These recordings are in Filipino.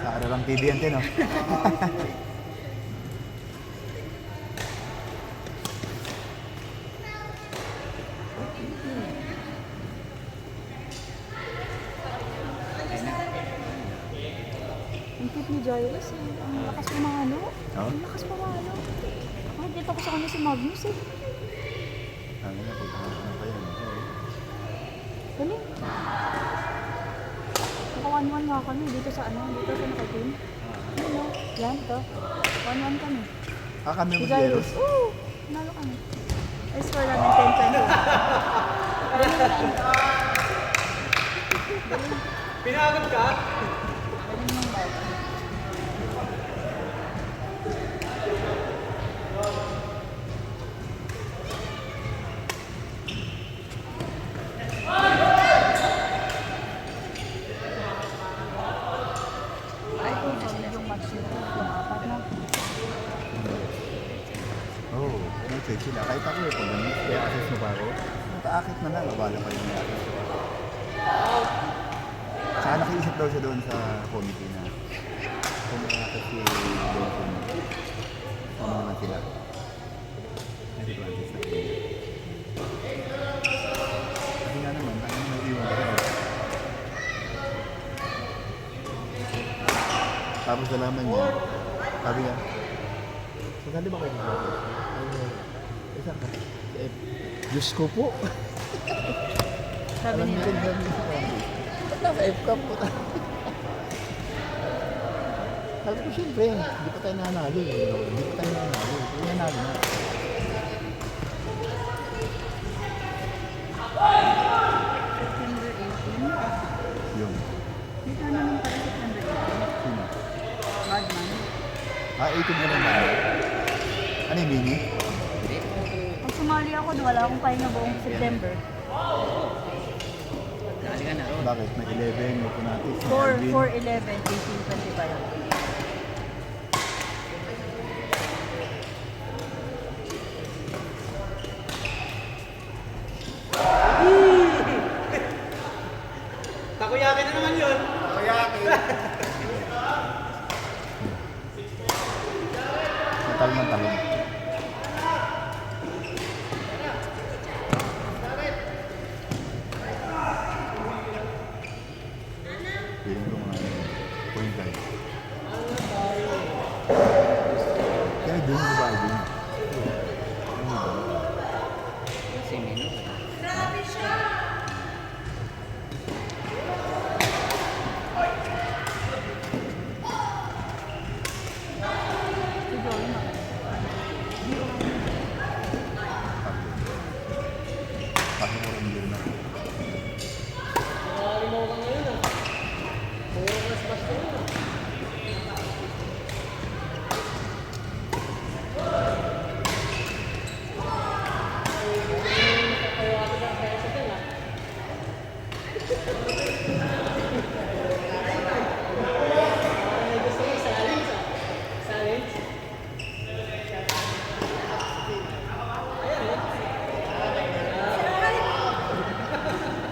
Sa Arabang TV yan din, no? Ang cute ni Jairus eh. Ang lakas pumalo. Oo. Ang lakas pumalo. Ay, dito ko sa kanya si Magnus eh. Ano na, pagkakaroon pa yan. Galing. Naka 1-1 nga kami dito sa ano, dito sa naka-team. Ano, yan to. 1-1 kami. Kami Si mo Jairus. Jairus. Oo, nalo kami. Ay, score namin 10-20. Pinagod ka? Galing yung live. Ay, kung solid yung match nito, yung apat na. Oo, nag-check sila. Kahit ako eh, pag ganun, kaya access mo pa ako. Nakaakit na lang, wala pa yung access ko. Saka nakiisip daw siya doon sa committee na kung makakit si Benson, ano naman sila. Hindi ko access na sila. Kasi nga naman, tayo na nag-iwan ka. Tapos nalaman niya, sabi niya, sasali ba kayo sa office? Ay, saan ka? Eh, Diyos ko po. Sabi Alam nila. niyo rin sabi niya sa office. Ba't nasa FCAP po tayo? Sabi ko, siyempre, hindi pa tayo nanalo. Hindi pa tayo nanalo. Hindi nanalo na. September 18. Yun. May tournament pa rin September 18. Sino? Badman. 18 ka lang ba? Ano yung mini? Pag sumali ako, wala akong pahinga buong September. Dali ka na ron. Bakit? May 11, may Punatis, may 4, Alvin. 4, 11, 18, 25. Takoyaki na naman yun. Natal ng talong. Feeling ko mga point guard. Kaya doon yung ba din? Ano ba? Kasi mino. Si Joey na. Kasi ko rin din na.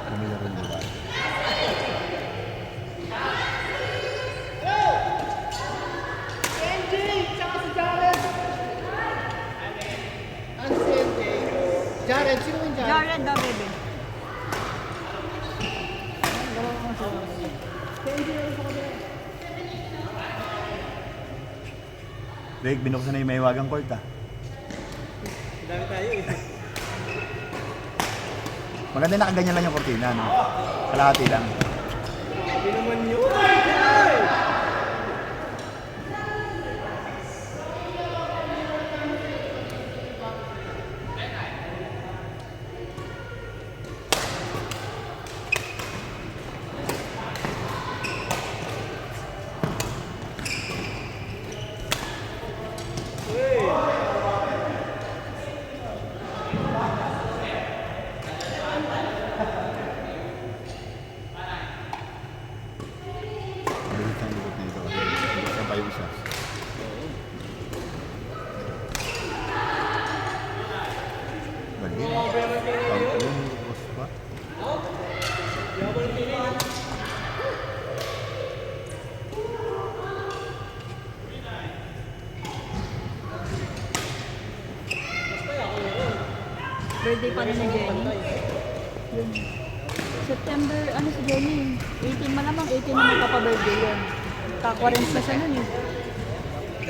Bumili rin diba? Jared, sino yung Jared? Jared daw, baby. Rick, binuksan na yung Maywagang court ah. Dami tayo eh. Maganda nakaganyan lang yung kortina, no? Kalahati lang. Hindi naman yun. Ay! Mabilis ang ikot na ito kasi hindi ka pa yung isa. Galing. Pag-uling, cross pa. birthday pa rin ni Jenny. Yan. September, ano si Jenny? 18 malamang, 18 na magpapa-birthday yun. Kakwarens na siya nun eh.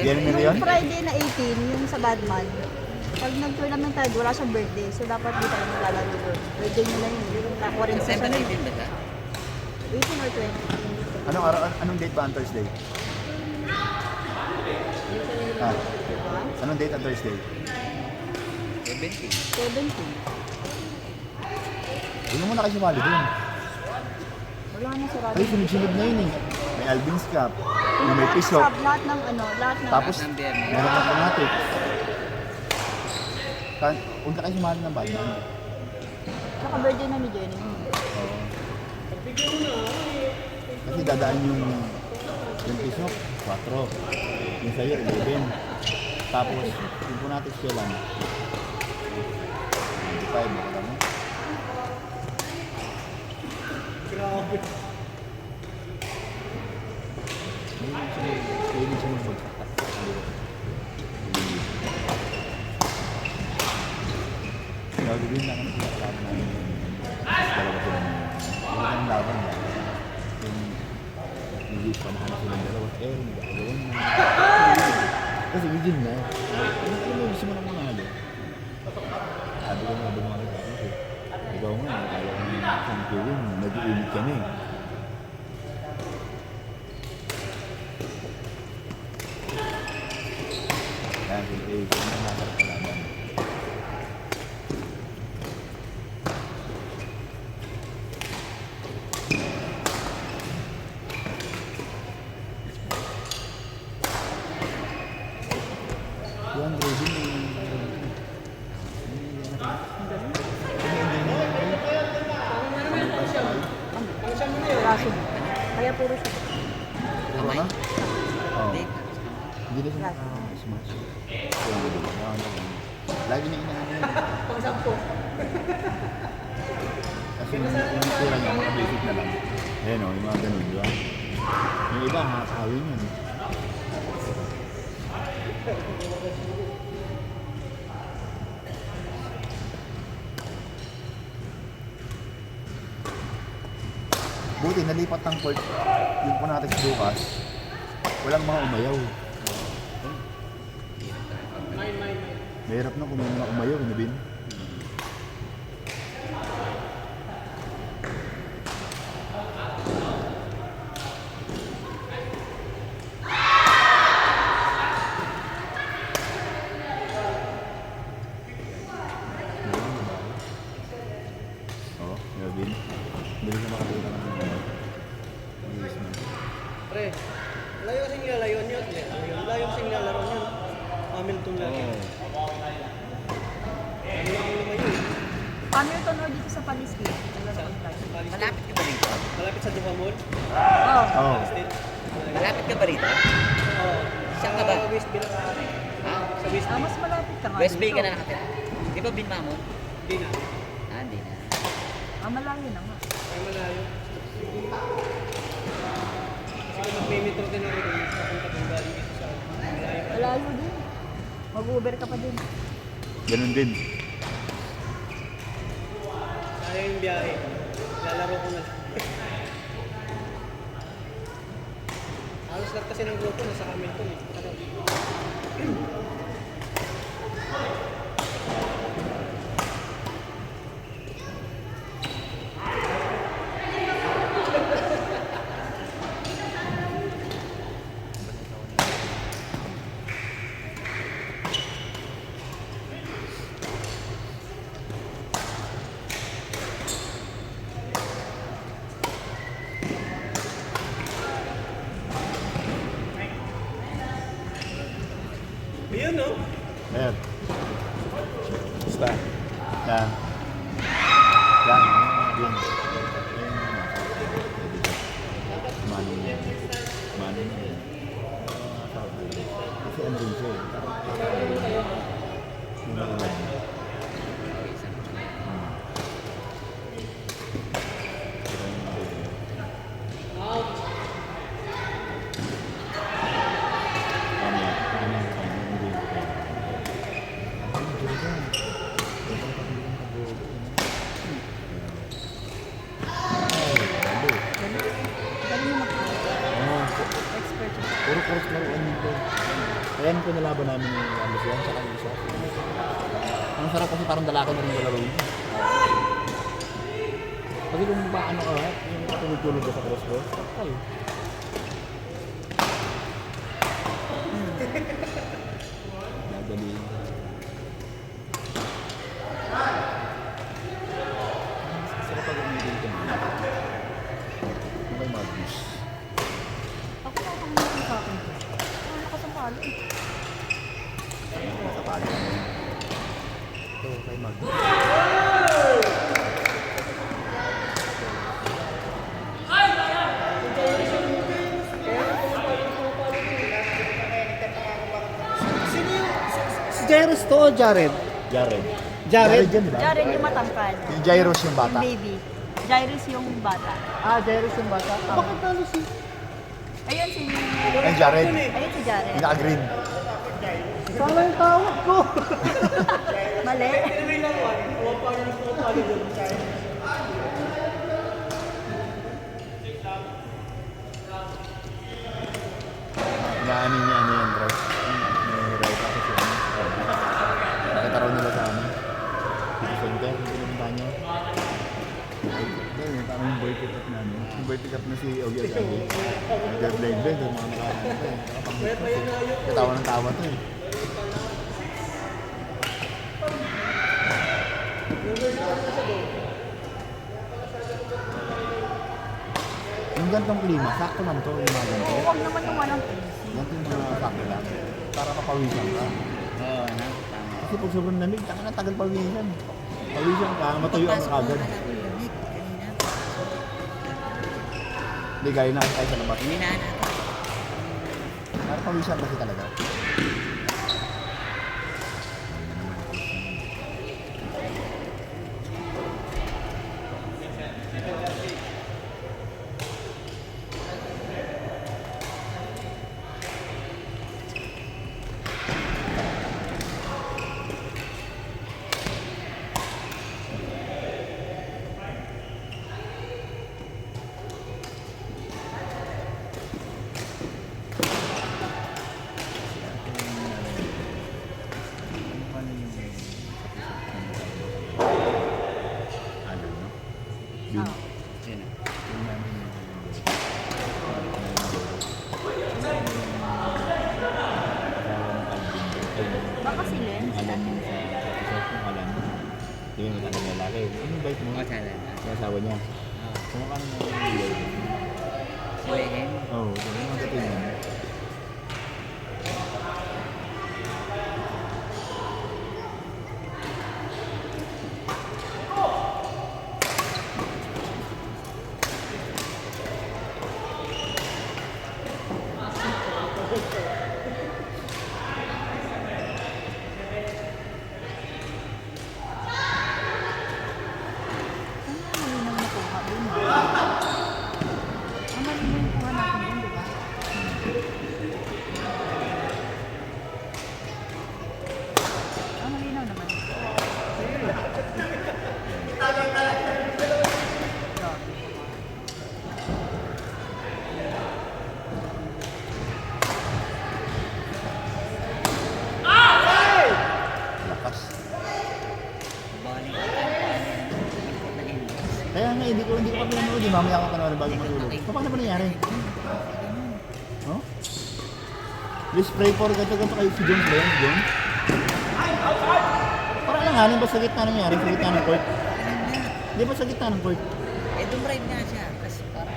January yun? Yung Friday na 18, yung sa Badman, pag nag-tournament tayo, wala siyang birthday. So dapat di tayo maglalaro doon. Birthday niya na yun. Yung kakwarens na siya September nun. 18 ba siya? 18 or 20. Anong araw, anong date ba ang Thursday? Ha? Diba? Anong date ang Thursday? 17. 17. Huwag mo muna kayo sumali dun. Wala na si Rodney. Ay, sunod-sunod na yun eh. May Alvin's Cup, yung may Lahat ng Pisok, sub, lahat ng ano, lahat ng... tapos Lahat ng biyernes. meron ng fanatics. Huwag na kayo sumali ng badman. Saka birthday na ni Jenny. Oo. Kasi dadaan yung Pisok, 4. Yung sa'yo, 11. Tapos, yung fanatics kailan? 95, makita mo? Grabe. Mahilig siya magbagsakas. Gagawin lang ang pinakalaban namin. Dalawa sila na yun. Wala kang laban yan. Yung nag-iispanahan na silang dalawa. Nagagawin na. Kasi legit na. Ano mo gusto mo nang manalo? Sabi ko nga dumali ka. Kasi ikaw nga, kaya ko ng isang gawin. Nag-iinit ka na eh. Yan, sila eh. Sila na nakarap kalaban. Yan, Robin. Raso. Kaya puro siya. Puro na? Oo. Hindi. Hindi na siya nakasmash. Lagi na inaano yun. Pang-sampo. Kasi yung tura niya, mga basic na lang. Ayan o, yung mga ganun, di ba? Yung iba, nakakawin yun. Buti, nalipat ng court yung Punatics bukas. Walang mga umayaw. Mahirap na kung may mga umayaw, ano bin? Oo, Melvin. Hindi siya makakita ng ano. Ayos na. Pre, layo kasing nilalayuan yun. Layo kasing nilalaro yun. Hamilton lang yun. Ano lang ang lumayo eh. Hamilton or dito sa Paliskin. Naglalaro ng flight. Malapit ka ba rito? Malapit sa Duha Mall? Oo. Oo. State. Malapit ka ba rito? Oo. Saan ka ba? Sa West Bay. Ha? Sa West Bay. Mas malapit ka nga West Bay dito. ka na nakatira. Di ba Binmamon? Hindi na. Ah, hindi na. Malayo na nga. Ay malayo. Kasi kung mag-metro din ako dun, papunta kung galing dito sa malayo pa. Malayo din. Mag-Uber ka pa din. Ganun din. Sayang yung biyahe. Lalaro ko na lang. Halos lahat kasi ng grupo nasa Hamilton eh. Ano? Ayun no? Ayan. Basta. Yan. Yan. Yan. Mano niya. Mano niya. Kasi ano rin siya eh. Yung mga ganyan. Puro cross laruan nito. Kaya nung pinalaban namin yung Alusian, tsaka yung isa. Ang sarap kasi parang dalaki na rin dalaro yun. Kasi kung paano ka, yung katulog-tulog ka sa cross-cross, sarap kayo. Nadali. Sarap pag umigil ka na. Ano kayo Magnus? Ako na ako naman sa akin. Ano ka sa palo eh. Sa palo. Ito kay Magnus. Si Jairus to o Jared? Jared. Jared? yan, diba? Jaren yung matangkad. Yung Jairus yung Yung bata. baby. Jairus yung bata. Ah, Jairus yung bata. Bakit talo si... Ayun si... Ay, Jared. Ayun si Jaren. Yung naka-green. Sala yung tawag ko. Mali. Inaanin niya ano yan, bro. May right ako siya. Nakita raw nila sa amin. City Center, hindi naman niya. Dahil parang yung boy pick up na ano. Yung boy pick up na si Ogie Agagi. Nag-blend-blend, yung mga nakahanap ko. Katawa ng tawa to eh. Yung gantong klima, sakto lang to, yung mga ganito. Huwag naman yung walang Ganito yung mga sakto lang. Para mapawisan ka. Oo, ano? Tama. Kasi pag sobrang lamig, taka na tagal pawisan. Pawisan ka, matuyo ang agad. Hindi, gaya na tayo sa labas. Hininaan natin. Para pawisan kasi talaga. Ano, no? Yun. Yun na. Yun namin yung... Baka si Len. Alam mo sa isang kung alam mo. Yung ano niya lalaki. Ano bait mo? O, sala. Yung asawa niya. Oo. Kumaka na yung bait mo. Lehem. Oo, yung mga dating mo. Ano yung malinaw na kuha dun? Ang malinaw yung kuha natin dun, di ba? Ang malinaw naman. Lakas. Bali. Kaya nga, hindi ko pa pinanood. Mamaya ako panoorin bago matulog. Paano ba nangyari? Oh? Please pray for ganito kayo si Jones ba yan? Si Jones? Parang alanganin ba sa gitna nangyari? Sa gitna ng court? Di ba sa gitna ng court? Eh, dumrive nga siya. Kasi parang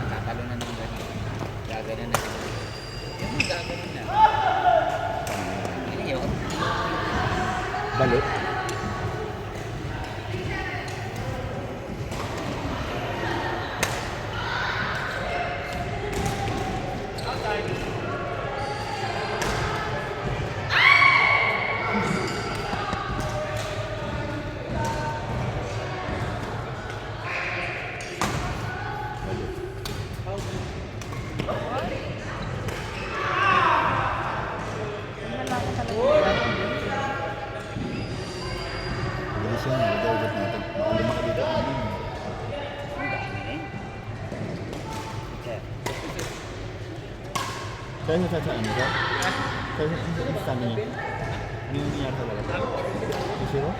tatalo na ng gano'n. Gagano na siya. Yung gagano na. Ano yun? Balik. Ang lalaki talaga. Kaya sa ano ka? Kaya sa stand niya. Ano yung nangyari talaga? Zero?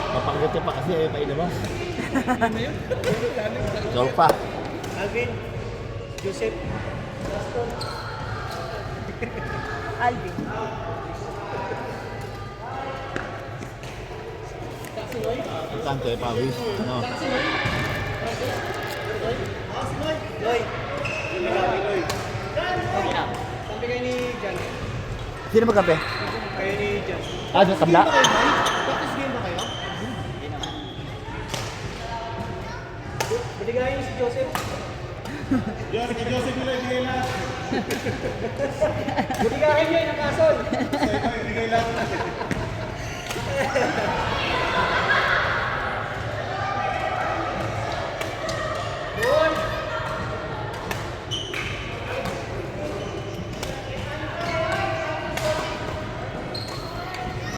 Mapanggat pa kasi ayaw pa ilabas. Sorpa. Alvin, Joseph, Alvin. Ang tanto eh, pawis. Ano? Loy. Loy. Sabi kayo ni Jan. Sino magkape? Kayo ni Jan. Ah, sa kabla? Practice game ba kayo? Hindi naman. Baligayin si Joseph. Baligayin niyo yung nakasol.